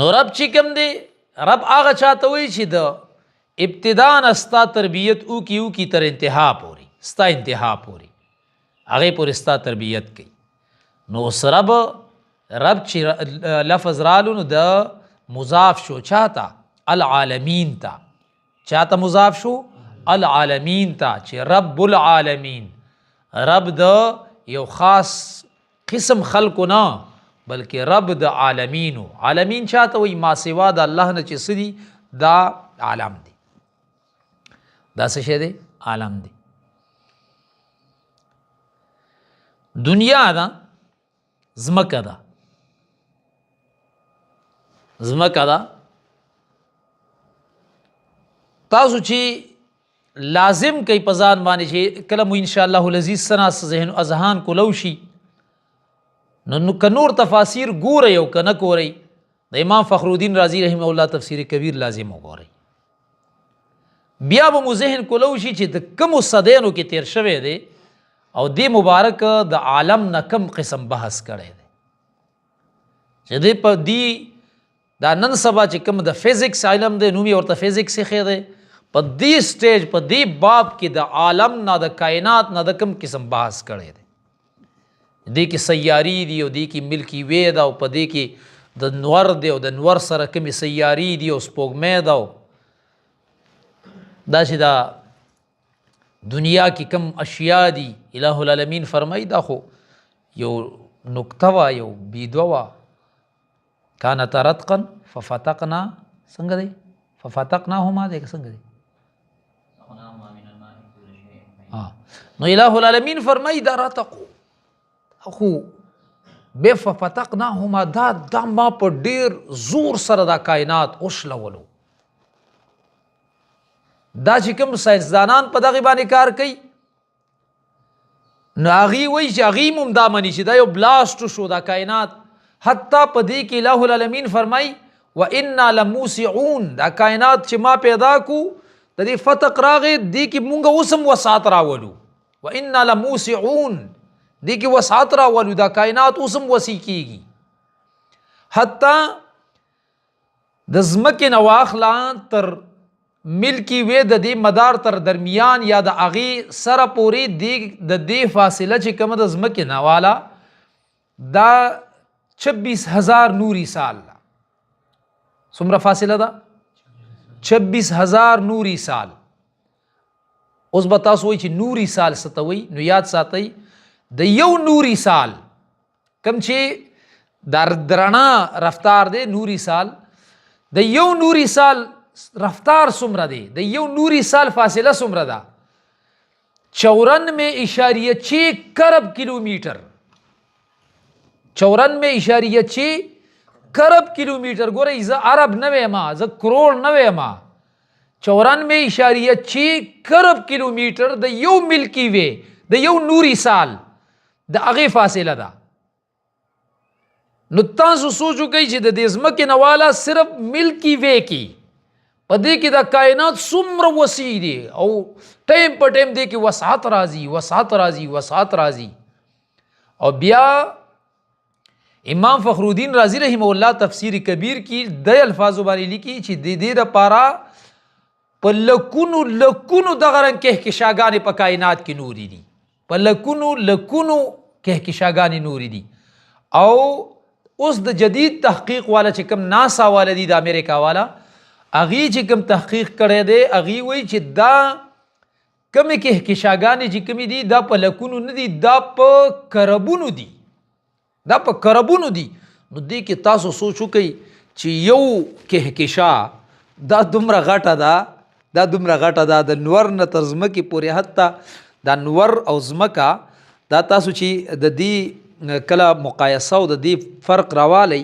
نو رب چې کوم دی رب هغه چاته وایي چې د ابتدا نه ستا تربیت وکي تر انتها پورې ستا انتها پورې هغې پورې ستا تربیت کوي. نو اوس رب چې لفظ رالو نو د مضاف شو چاته العالمین ته چاته مضاف شو العالمین ته چې رب العالمین رب د یو خاص قسم خلقو نه بلکې رب د عالمینو. عالمین چاته وایي ما سوا د الله نه چې څه دي دا عالم دی دا څه شی دی عالم دی. دنیا ده ځمکه ده تاسو چې لازم کوي په ځان باندې چې کله مو انشاءالله العزیز سنا ذهن اذهان کولو شي نو که نور تفاسیر ګورئ او که نه ګورئ د امام فخر الدین رازی رحمه الله تفسیر کبیر لازم وګورئ بیا به مو ذهن کولو شي چې د کومو صدیانو کې تیر شوی دی او دې مبارک د عالم نه کم قسم بحث کړی دی چې دې په دې دا نن سبا چې کوم د فزیکس علم دی نومي ورته فزیکس یې دی په دې سټیج په دې باب کې د عالم نه د کائنات نه د کم قسم بحث کړی دی. دې کې سیاري دي او دې کې ملکی وی ده او په دې کې د نور دی او د نور سره کومې سیاري دي او سپوږمۍ ده او دا چې دا دنیا کې کم اشیاء دي الہ العالمین فرمایي دا خو یو نکته وه یو بیدوه وه کانت رتقا ففتقنا څنګه دی ففتقناهما دی که څنګه دی نو الہ العالمین فرمایي دا رتقو خو بے ففتقناهما دا ما په ډیر زور سره دا کائنات وشلولو. دا چې کوم ساینسدانان په دغه باندې کار کوي نو هغې وایي چې هغې هم دا مني چې دا یو بلاسټ شو دا کائنات حتی په دې کې الہ العالمین فرمایي وإنا لموسعون دا کائنات چې ما پیدا کو د دې فتق راغې دې کې مونږ اوس هم وسعت راولو وإنا لموسعون دې کې وسعت راولو دا کائنات اوس هم وسیع کیږي حتی د ځمکې نه واخله تر ملکی وی د دې مدار تر درمیان یا د هغې سره پورې د دې فاصله چې کومه د ځمکې نه واله دا 26,000 نوري سال ده. څومره فاصله ده 26,000 نوري سال. اوس به تاسو وایي چې نوري سال څه ته وایي نو یاد ساتئ د یو نوري سال کم چې د رڼا رفتار دی نوري سال د یو نوري سال رفتار څومره دی د یو نوري سال فاصله څومره ده 94.6 کرب کیلومیټر 94.6 کرب کیلومیټر. ګورئ زه عرب نه ویم زه کروڑ نه ویم 94.6 کرب کیلومیټر د یو ملکی وی د یو نوري سال د هغې فاصله ده. نو تاسو سوچ وکئ چې د دې ځمکې نه واله صرف ملکی وی کې په دې کې د کائنات څومره وسیع دی او ټایم په ټایم دې کې وسعت راځي. او بیا امام فخر الدین رازی رحمه الله تفسیر کبیر کی د الفاظو باندې لیکي چې د دې لپاره په لکونو دغه رنګ کهکشاګانې په کائنات کې نوري دي په لکونو کهکشاګانې نوري دي. او اوس د جدید تحقیق والا چې کوم ناسا والا دي د امریکا والا هغې چې کوم تحقیق کړی دی هغې وایي چې دا کومې کهکشاګانې چې کومې دي دا په لکونو نه دي دا په کربونو دي نو دې کې تاسو سوچ وکئ چې یو کهکشا دا دومره غټه ده د نور نه تر ځمکې پورې حتی دا نور او ځمکه دا تاسو چې د دې کله مقایسه او د دې فرق راوالی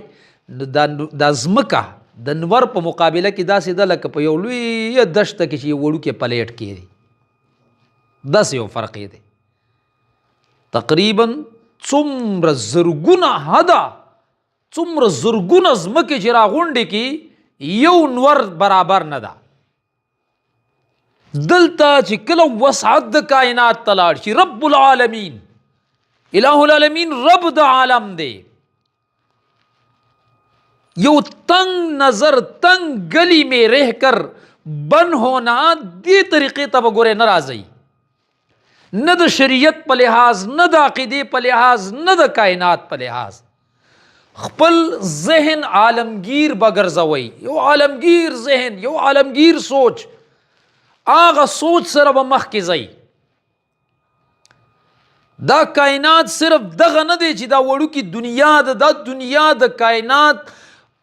دا ځمکه د نور په مقابله کې داسې ده لکه په یو لویه دشته کې چې یو وړوکی پلیټ کې دی داسې یو فرق یې دی. تقریبا څومره زرګونه ځمکې چې راغونډې کې یو نور برابر نه ده. دلته چې کله وسعت د کائنات ته لاړ شي رب العالمین الہ العالمین رب د عالم دی یو تنگ نظر تنگ گلی میں رہ کر بن ہونا دی طریقے ته به ګورې نه راځي، نه د شریعت په لحاظ، نه د عقیدې په لحاظ، نه د کائنات په لحاظ. خپل ذهن عالمگیر بګرځوي، یو عالمگیر ذهن، یو عالمگیر سوچ، هغه سوچ سره به مخکې ځئ. دا کائنات صرف دغه نه دی چې دا وړوکی دنیا ده، دا دنیا د کائنات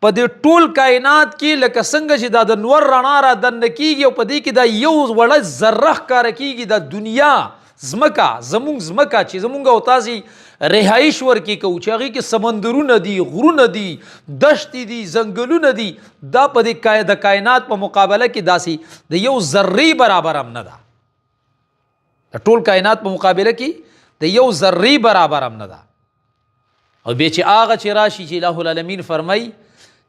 په دې ټول کائنات کې لکه څنګه چې دا د نور رڼا را دننه کېږي او په دې کې دا یو وړه ذره ښکاره کېږي، دا دنیا ځمکه زمونږ ځمکه چې زمونږ او تاسې رهایش ورکې کوو چې هغې کې سمندرونه دي، غرونه دي، دشتې دي، ځنګلونه دي، دا په دې د کائنات په مقابله کې داسې د یو ذرې برابر هم نه ده. د ټول کائنات په مقابله کې د یو ذرې برابر هم نه ده. او بیا چې هغه چې راشي چې الہ العالمین فرمایي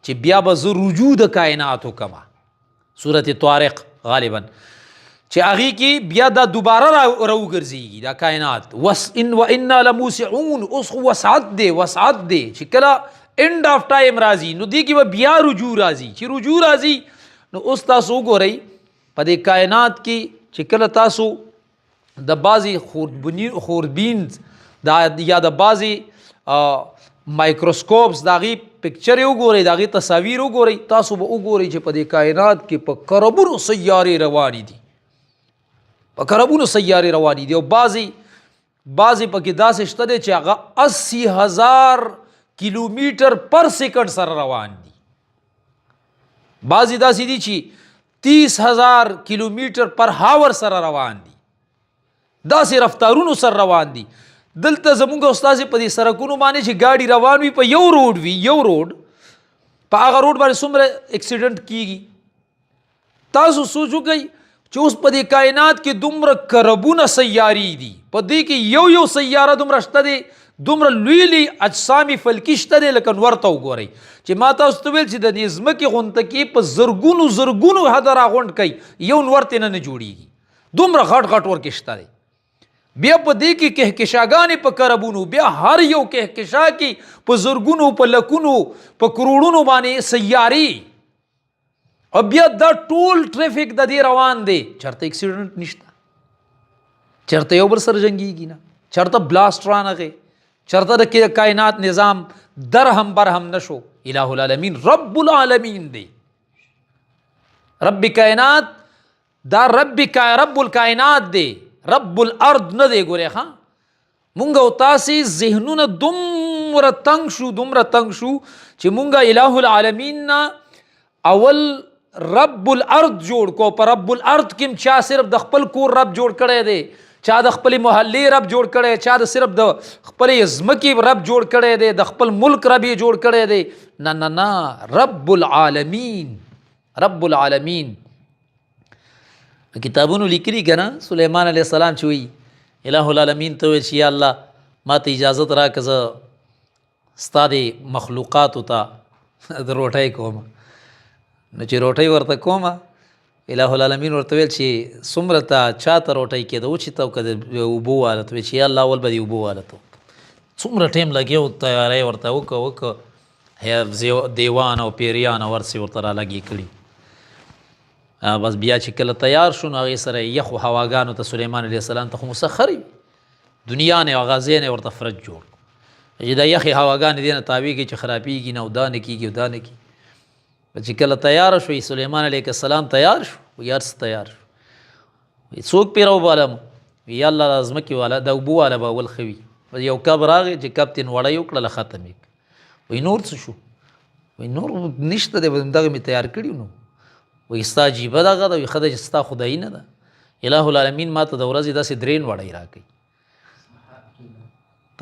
چې بیا به زه رجوع د کائناتو کما، صورت طارق غالبا چې هغې کې بیا دا دوباره راوګرځېږي دا کائنات. وَإِنَّا لَمُوسِعُونَ، اوس خو وسعت دی، وسعت دی چې کله اینډ آف ټایم راځي نو دې کې به بیا رجوع راځي. چې رجوع راځي نو اوس تاسو وګورئ په دې کائنات کې چې کله تاسو د بعضې خوربین یا د بعضې مایکروسکوپس د هغې پکچرې وګورئ، د هغې تصاویر وګورئ، تاسو به وګورئ چې په دې کائنات کې په کربونو سیارې روانې دي، په کربونو سیارې روانې دي. او بعضې پکې داسې شته دی چې هغه 80,000 کیلومیټر پر سیکنډ سره روان دي. بعضې داسې دي چې 30,000 کیلومیټر پر هاور سره روان دي، داسې رفتارونو سره روان دي. دلته زمونږ استاد په دې سرکونو باندې چې گاډي روان وي، په یو روډ وي، یو روډ، په هغه روډ باندې څومره اکسیډنټ کیږي. تاسو سوچ وکئ چې اوس په دې کائنات کې دومره کربونه سیارې دي، په دې کې یو سیاره دومره شته دی، دومره لوی اجسامي فلکي شته دی لکه نور ته وګورئ چې ما تاسو ته ویل چې د دې ځمکې غونډه کې په زرګونو حده راغونډ کوي، یو نور ته نه جوړیږي، دومره غټ غټ ورکې شته دی. بیا په دې کې کهکشاګانې په کربونو، بیا هر یو کهکشا کې په زرګونو، په لکونو، په کروڑونو باندې سیارې، او بیا دا ټول ټریفک د دې روان دی، چرته اکسیډنټ نشته، چرته یو بل سره جنګیږي نه، چرته بلاست رانغی، چرته د کائنات نظام درهم برهم نشو. الہ العالمین رب العالمین دی، رب کائنات دا رب الکائنات دی، رب الارض نه دی. ګورې ښه مونږ او تاسې ذهنونه دومره تنګ شو چې مونږ الہ العالمین نه اول رب الارض جوړ کو. په رب الارض کې چا صرف د خپل کور رب جوړ کړی دی، چا د خپل محلې رب جوړ کړی، چا د صرف د خپل ځمکې رب جوړ کړی دی، د خپل ملک رب یې جوړ کړی دی. نه رب العالمین، رب العالمین. کتابونو لیکلي که نه سلیمان علیه السلام چې وی الہ العالمین ته ویل چې یا الله ما ته اجازت راکړه زه ستا د مخلوقاتو ته د روټۍ کوم. نو چې روټۍ ورته کومه الہ العالمین ورته ویل چې څومره ته چا ته روټۍ کېده وچې ته که د اوبو حالت وی چې یا الله اول به د اوبو حالت څومره ټیم لګیو تیاری ورته وکړه دیوان او پیریان او ورسې ورته رالګې کړي. بس بیا چې کله تیار شو نو هغې سره یخو هواګانو ته سلیمان علیه السلام ته خو مسخر وي، دنیا نه هغه ځای نه ورته فرج جوړ چې دا یخې هواګانې دې نه تاویږي چې خرابېږي نه او دا نه کېږي او دا نه کېږي. چې کله تیار شوی سلیمان علیه السلام تیار شو، وایي هر څه تیار شو، وایي څوک پرې راوبالم، وایي یا الله د ځمکې والا د اوبو والا به اول ښه وي. یو کب راغی چې کب ترې وړی وکړله ختم یې کړ. وایي نور څه شو؟ وایي نور نشته دی، دغه مې تیار کړي نو. وایي ستا عجیبه دغه ده، وایي ښه ده چې ستا خدایي نه ده، الہ العالمین ما ته د ورځې داسې 3 نوړی راکوي،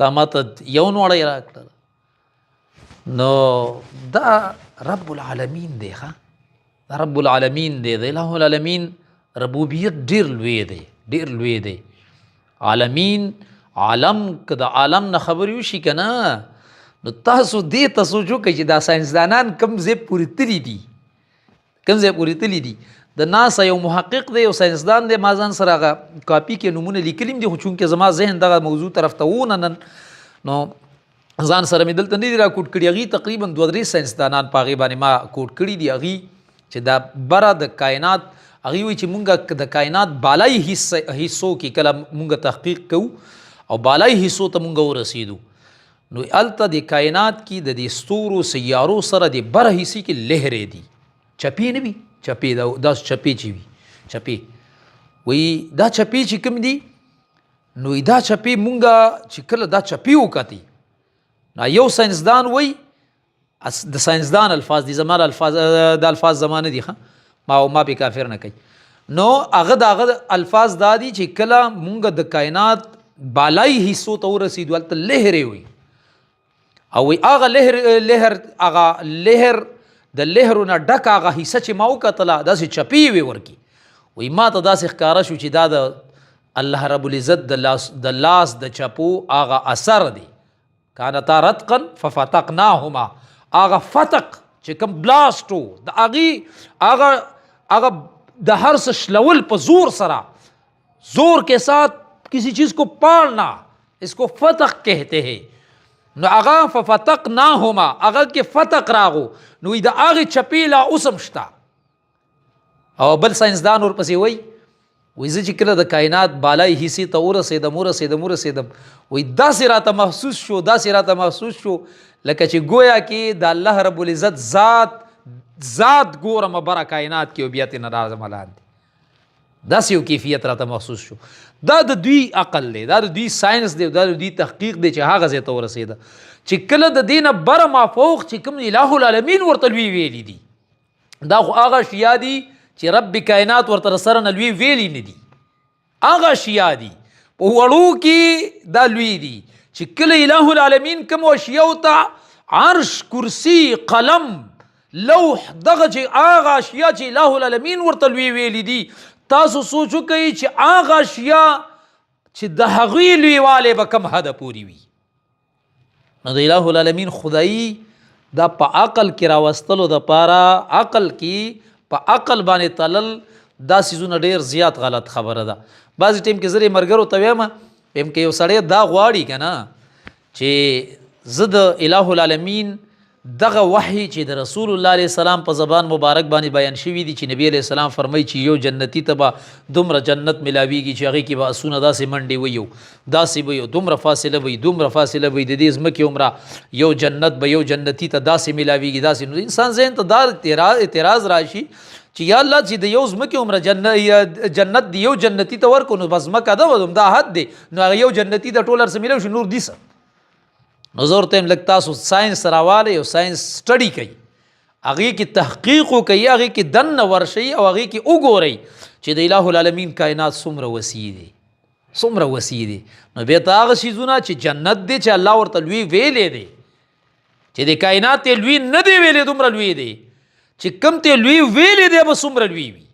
تا ما ته 1 نوړی راکړله. نو دا رب العالمین دی، ښه دا رب العالمین دی. د الہ العالمین ربوبیت ډېر لوی دی، ډېر لوی دی. عالمین عالم که د عالم نه خبرې وشي که نه نو تاسو دې ته سوچ وکړئ چې دا ساینسدانان کوم ځای پورې تللي دي، کوم ځای پورې تللي دي. د ناسا یو محقق دی، یو ساینسدان دی، ما ځان سره هغه کاپي کې نومونه لیکلي دي، خو چونکې زما ذهن دغه موضوع طرف ته و نن نو ځان سره مې دلته نه دي را کوټ کړي. هغې تقریبا 2-3 ساینسدانان په هغې باندې ما کوټ کړي دي. هغې چې دا بره د کائنات هغې وایي چې مونږ د کائنات بالای حصو کې کله مونږ تحقیق کوو او بالای حصو ته مونږ ورسېدو نو هلته د کائنات کې د دې ستورو سیارو سره د بره حصې کې لهرې دي، چپې نه وي، چپې دا چپې چې وي چپې وایي دا چپې چې کوم دي نو دا چپې مونږ چې کله دا چپې وکتې نو یو ساینسدان وایي د ساینسدان الفاظ دي، زما د الفاظ زمانه دي ما به کافر نه کوي. نو هغه الفاظ دا دي چې کله مونږ د کائنات بالای حصو ته ورسېدو هلته لهرې وي او وایي هغه لهر د لهرو نه ډک هغه حصه چې ما وکتله داسې چپې وې ورکې. وایي ما ته داسې ښکاره شو چې دا د الله رب العزت د لاس د چپو هغه اثر دی. کانتا رتقا ففتقناهما هغه فتق چې کوم بلاستو د هغه د هر څه شلول په زور سره، زور کے ساتھ کسی چیز کو پالنا اس کو فتق کہتے ہیں. نو هغه ففتقناهما هغه کې فتق راغو نو د هغې چپې لا اوسم شته. او بل ساینسدان ورپسې وایي زه چې کله د کائنات بالای حصې ته ورسېدم وایي داسې راته محسوس شو لکه چې گویا کې د الله رب العزت ذات ګورم بره کائنات کې او بیا ترې نه راځم لاندې. داسې یو کیفیت راته محسوس شو. دا د دوی عقل دی، دا د دوی ساینس دی، دا د دوی تحقیق دی چې هغه ځای ته ورسېده چې کله د دې نه بره مافوق چې کوم اله العالمین ورته لوی ویلي دي. دا خو هغه شیا دي چې رب کائنات ورته سره نه لوی ویلي نه دي، هغه شیا دي په وړو کې دا لوی دي چې کله اله العالمین کوم اشیاء ته عرش، کرسی، قلم، لوح دغه چې هغه اشیاء چې اله العالمین ورته لوی ویلي دي تاسو سوچ وکئ چې هغه اشیاء چې د هغوی لویوالی به کم حده پورې وي. نو د اله العالمین خدایي دا په عقل کې راوستلو دپاره عقل کې په عقل باندې تلل دا سیزونه ډېر زیات غلط خبره ده. بعضې ټیم کې زه ملګرو ته وایم ټیم کې یو سړی دا غواړي که نه چې زه د اله العالمین دغه وحی چې د رسول الله علیه السلام په زبان مبارک باندې بیان شوي دي چې نبی علیه السلام فرمایي چې یو جنتی ته به دومره جنت ملاویږي چې هغې کې به اسونه داسې منډې وي داسې به یو دومره فاصله وي د دې ځمکې عمره یو جنت به یو جنتی ته داسې ملاویږي داسې. نو انسان ذهن ته دا اعتراض راشي چې یا الله چې د یو ځمکې عمره جنت دی یو جنتی ته ورکو نو بس ځمکه ده دا حد دی نو هغه یو جنتی ته ټول هر څه میلاو شي نور دي څه. نو زه ورته یم لږ تاسو ساینس راوالی او ساینس سټډي کوي، هغې کې تحقیق وکوي، هغې کې دننه ورشئ او هغې کې وګورئ چې د اله العالمین کائنات څومره وسیع دی. نو بیا ته هغه څیزونه چې جنت دی چې الله ورته لوی ویلی دی چې د کائنات یې لوی نه دی ویلی دومره لوی دی چې کوم ته لوی ویلی دی به څومره لوی وي.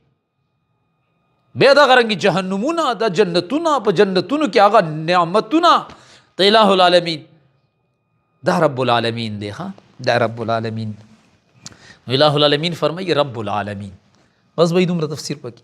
بیا دغه رنګې جهنمونه د جنتونه په جنتونو کې هغه نعمتونه د اله العالمین دا رب العالمین دی. دا رب العالمین الہ العالمین فرمایي رب العالمین. بس به دومره تفسیر پکې.